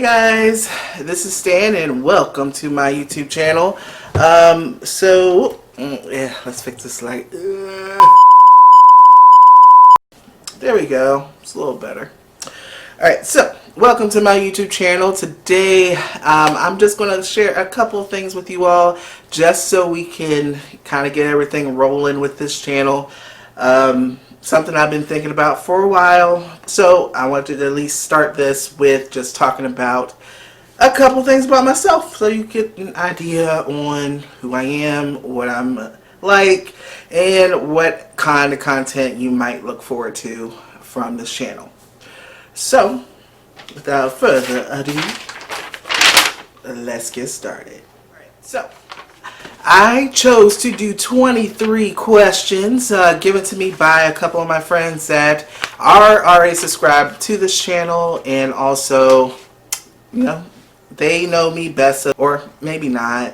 guys, this is Stan and welcome to my YouTube channel. Yeah, let's fix this light. There we go. It's a little better. Alright, so welcome to my YouTube channel. Today, I'm just going to share a couple of things with you all just so we can kind of get everything rolling with this channel. Something I've been thinking about for a while, so I wanted to at least start this with just talking about a couple things about myself so you get an idea on who I am, what I'm like, and what kind of content you might look forward to from this channel. So, without further ado, let's get started. So, I chose to do 23 questions given to me by a couple of my friends that are already subscribed to this channel, and also, you know, they know me best, or maybe not.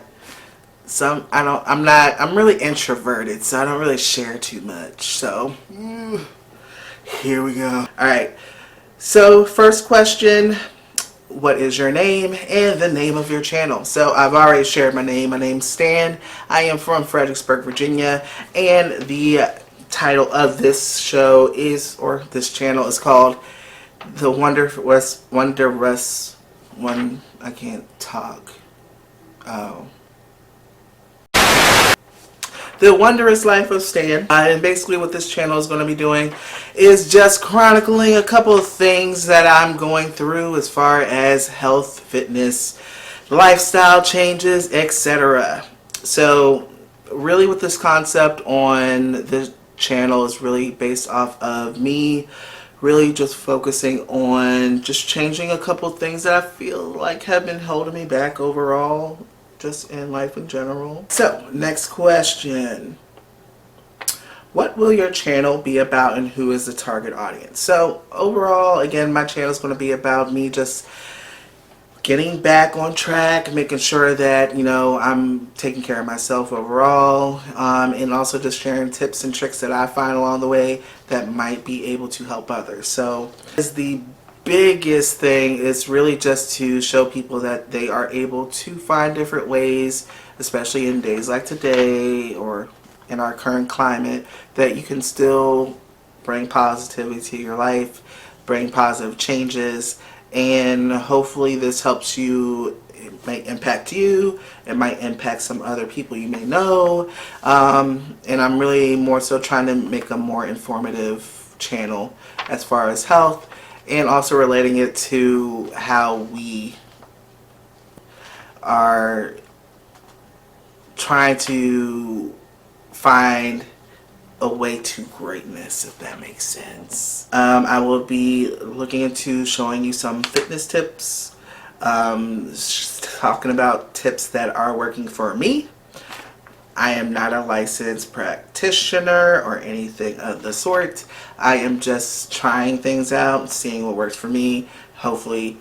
I'm really introverted, so I don't really share too much. So, here we go. Alright, so first question. What is your name and the name of your channel? So I've already shared my name. My name's Stan. I am from Fredericksburg, Virginia, and the title of this show is, or this channel is called The Wonderous One. I can't talk. Oh. The Wondrous Life of Stan. And basically what this channel is going to be doing is just chronicling a couple of things that I'm going through as far as health, fitness, lifestyle changes, etc. So really with this concept on this channel is really based off of me really just focusing on just changing a couple of things that I feel like have been holding me back overall, just in life in general. So, next question. What will your channel be about and who is the target audience? So, overall, again, my channel is going to be about me just getting back on track, making sure that, you know, I'm taking care of myself overall, and also just sharing tips and tricks that I find along the way that might be able to help others. So, as the biggest thing is really just to show people that they are able to find different ways, especially in days like today or in our current climate, that you can still bring positivity to your life, bring positive changes, and hopefully this helps you. It might impact you, it might impact some other people you may know, and I'm really more so trying to make a more informative channel as far as health, and also relating it to how we are trying to find a way to greatness, if that makes sense. I will be looking into showing you some fitness tips, talking about tips that are working for me. I am not a licensed practitioner or anything of the sort. I am just trying things out, seeing what works for me. Hopefully,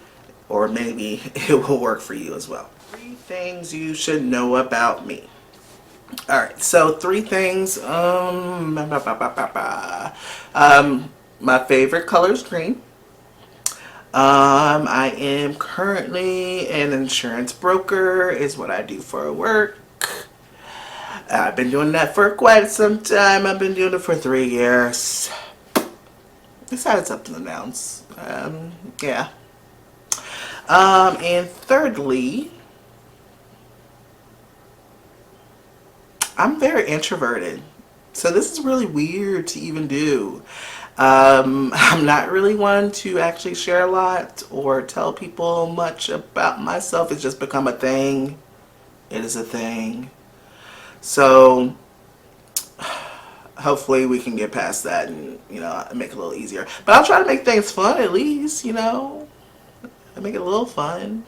or maybe it will work for you as well. 3 things you should know about me. Alright, so 3 things. My favorite color is green. I am currently an insurance broker, is what I do for work. I've been doing that for quite some time. I've been doing it for 3 years. Decided something to announce. Yeah. And thirdly, I'm very introverted. So this is really weird to even do. I'm not really one to actually share a lot or tell people much about myself. It's just become a thing. It is a thing. So hopefully we can get past that and, you know, make it a little easier. But I'll try to make things fun at least, you know. I make it a little fun.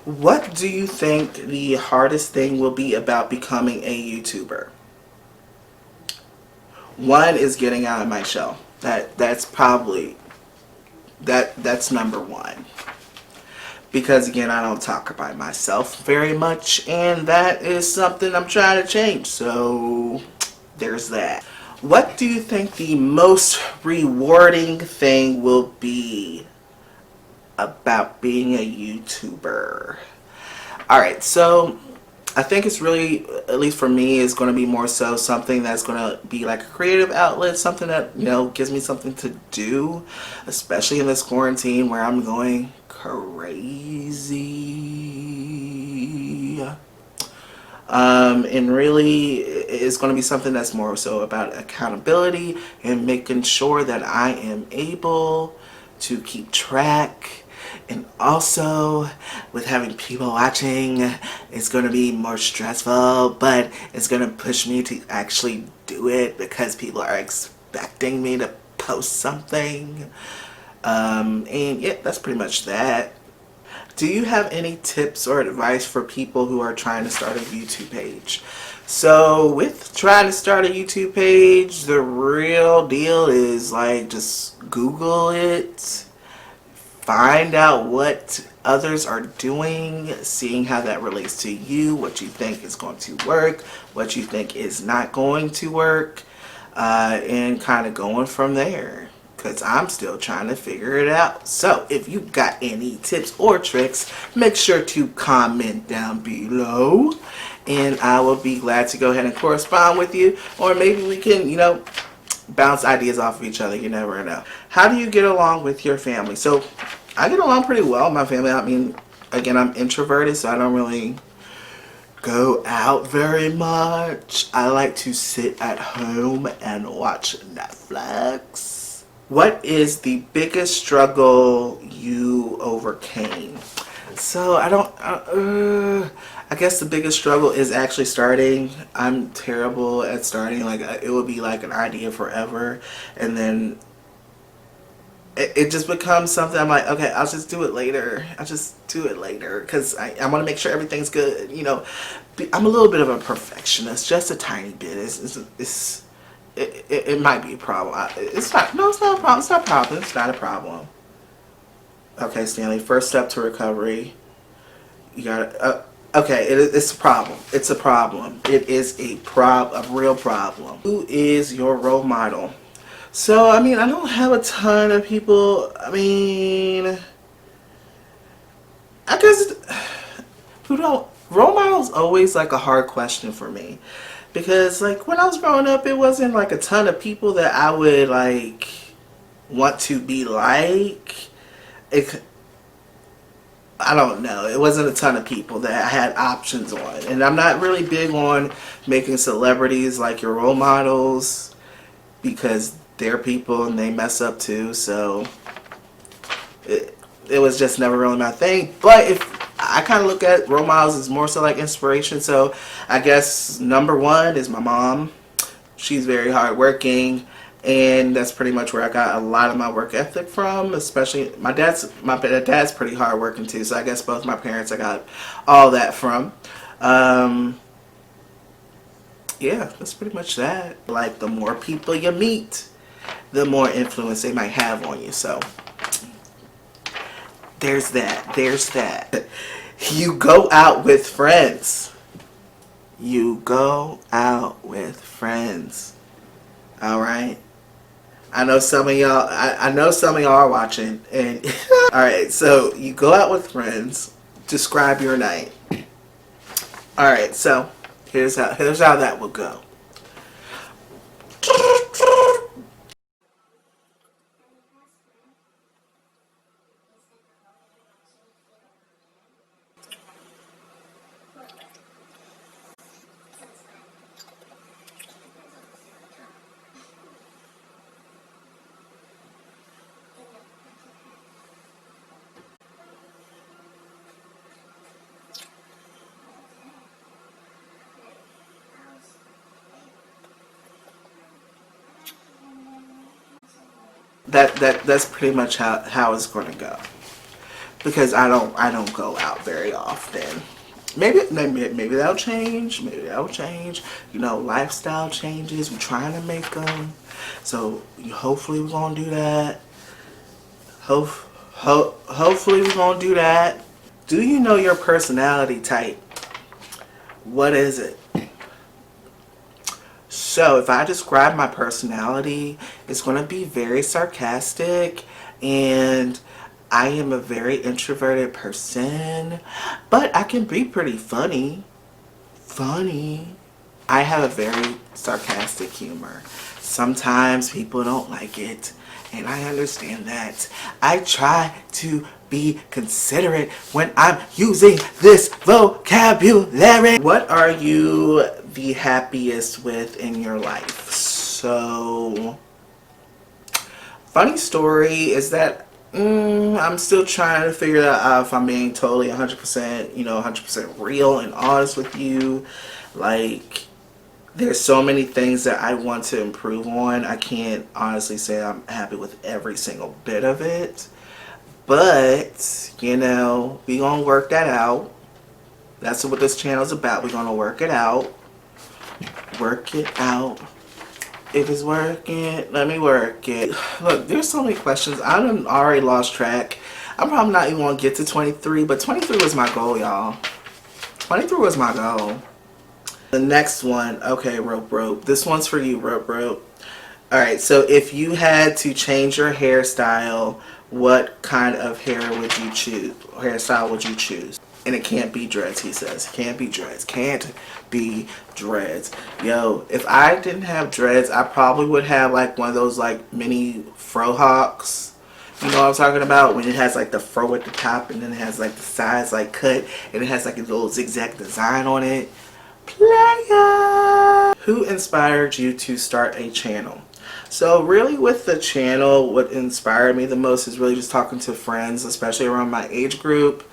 What do you think the hardest thing will be about becoming a YouTuber? One is getting out of my shell. That's probably that's number 1. Because again, I don't talk about myself very much, and that is something I'm trying to change. So there's that. What do you think the most rewarding thing will be about being a YouTuber? All right, so I think it's really, at least for me, is going to be more so something that's going to be like a creative outlet, something that, gives me something to do, especially in this quarantine where I'm going crazy. And really, it's going to be something that's more so about accountability and making sure that I am able to keep track. And also, with having people watching, it's going to be more stressful, but it's going to push me to actually do it because people are expecting me to post something. And yeah, that's pretty much that. Do you have any tips or advice for people who are trying to start a YouTube page? So with trying to start a YouTube page, the real deal is like just Google it, find out what others are doing, seeing how that relates to you, what you think is going to work, what you think is not going to work, and kind of going from there. Because I'm still trying to figure it out. So if you got any tips or tricks, make sure to comment down below. And I will be glad to go ahead and correspond with you. Or maybe we can, bounce ideas off of each other. You never know. How do you get along with your family? So I get along pretty well with my family. I mean, again, I'm introverted, so I don't really go out very much. I like to sit at home and watch Netflix. What is the biggest struggle you overcame? So I guess the biggest struggle is actually starting. I'm terrible at starting. Like it would be like an idea forever, and then it just becomes something. I'm like, okay, I'll just do it later. I'll just do it later because I want to make sure everything's good. I'm a little bit of a perfectionist, just a tiny bit. It might be a problem. It's not. No, it's not a problem. It's not a problem. It's not a problem. Okay, Stanley. First step to recovery. You got to. Okay, it's a problem. It's a problem. It is a real problem. Who is your role model? So, I mean, I don't have a ton of people. I mean, I guess who don't role models always like a hard question for me. Because, like, when I was growing up, it wasn't, like, a ton of people that I would, like, want to be like. I don't know. It wasn't a ton of people that I had options on. And I'm not really big on making celebrities, like, your role models. Because they're people and they mess up, too. So, it was just never really my thing. But if I kind of look at role models as more so like inspiration. So I guess number one is my mom. She's very hardworking, and that's pretty much where I got a lot of my work ethic from. Especially my dad's pretty hardworking too. So I guess both my parents I got all that from. Yeah, that's pretty much that. Like the more people you meet, the more influence they might have on you. So there's that. There's that. You go out with friends. You go out with friends. Alright? I know some of y'all are watching and alright, so you go out with friends. Describe your night. Alright, so here's how that will go. That's pretty much how it's going to go. Because I don't go out very often. Maybe that'll change. Maybe that'll change. Lifestyle changes. We're trying to make them. So hopefully we're gonna do that. Hopefully we're gonna do that. Do you know your personality type? What is it? So if I describe my personality, it's going to be very sarcastic, and I am a very introverted person, but I can be pretty funny. I have a very sarcastic humor. Sometimes people don't like it, and I understand that. I try to be considerate when I'm using this vocabulary. What are you the happiest with in your life? So, funny story is that I'm still trying to figure that out, if I'm being totally 100%, 100% real and honest with you. Like, there's so many things that I want to improve on. I can't honestly say I'm happy with every single bit of it. But, we gonna work that out. That's what this channel is about. We're gonna work it out. Work it out. If it's working, let me work it. Look, there's so many questions. I done already lost track. I'm probably not even gonna get to 23, but 23 was my goal, y'all. 23 was my goal. The next one, okay, Rope. This one's for you, Rope. Alright, so if you had to change your hairstyle, what kind of hairstyle would you choose? And it can't be dreads, he says. Can't be dreads. Can't be dreads. Yo, if I didn't have dreads, I probably would have like one of those like mini frohawks. You know what I'm talking about? When it has like the fro at the top, and then it has like the sides like cut, and it has like a little zigzag design on it. Playa! Who inspired you to start a channel? So really with the channel, what inspired me the most is really just talking to friends, especially around my age group.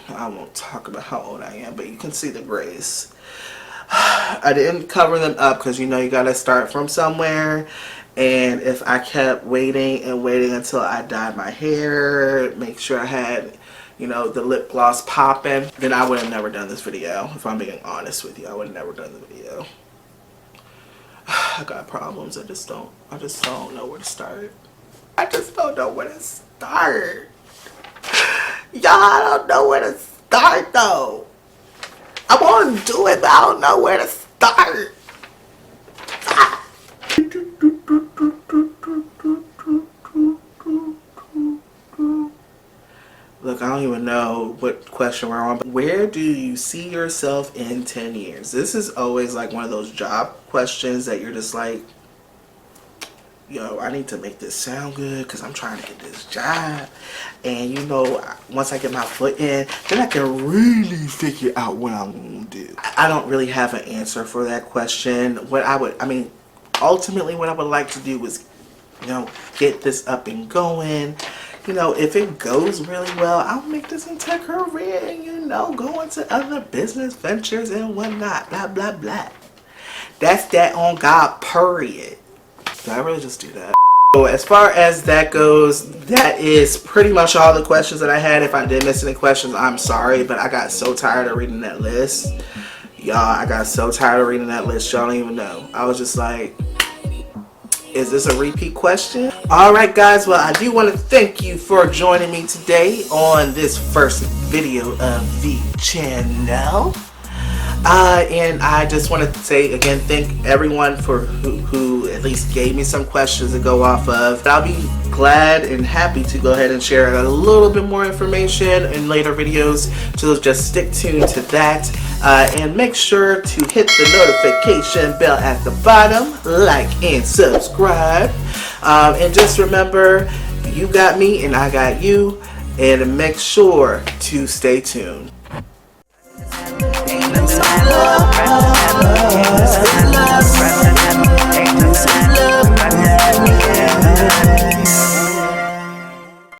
I won't talk about how old I am, but you can see the grays. I didn't cover them up because you gotta start from somewhere. And if I kept waiting until I dyed my hair, make sure I had, the lip gloss popping, then I would have never done this video. If I'm being honest with you, I would have never done the video. I got problems. I just don't know where to start. I just don't know where to start. Y'all, I don't know where to start though. I want to do it, but I don't know where to start. Look, I don't even know what question we're on, but where do you see yourself in 10 years? This is always like one of those job questions that you're just like, yo, I need to make this sound good because I'm trying to get this job. And once I get my foot in, then I can really figure out what I'm going to do. I don't really have an answer for that question. Ultimately what I would like to do is, get this up and going. If it goes really well, I'll make this into a career and, go into other business ventures and whatnot. Blah, blah, blah. That's that on God, period. Did I really just do that? So as far as that goes, that is pretty much all the questions that I had. If I did miss any questions, I'm sorry, but I got so tired of reading that list. Y'all, I got so tired of reading that list. Y'all don't even know. I was just like, is this a repeat question? Alright guys, well I do want to thank you for joining me today on this first video of the channel. And I just want to say again, thank everyone for who at least gave me some questions to go off of. I'll be glad and happy to go ahead and share a little bit more information in later videos, so just stick tuned to that. And make sure to hit the notification bell at the bottom, like and subscribe. And just remember, you got me and I got you, and make sure to stay tuned. Love,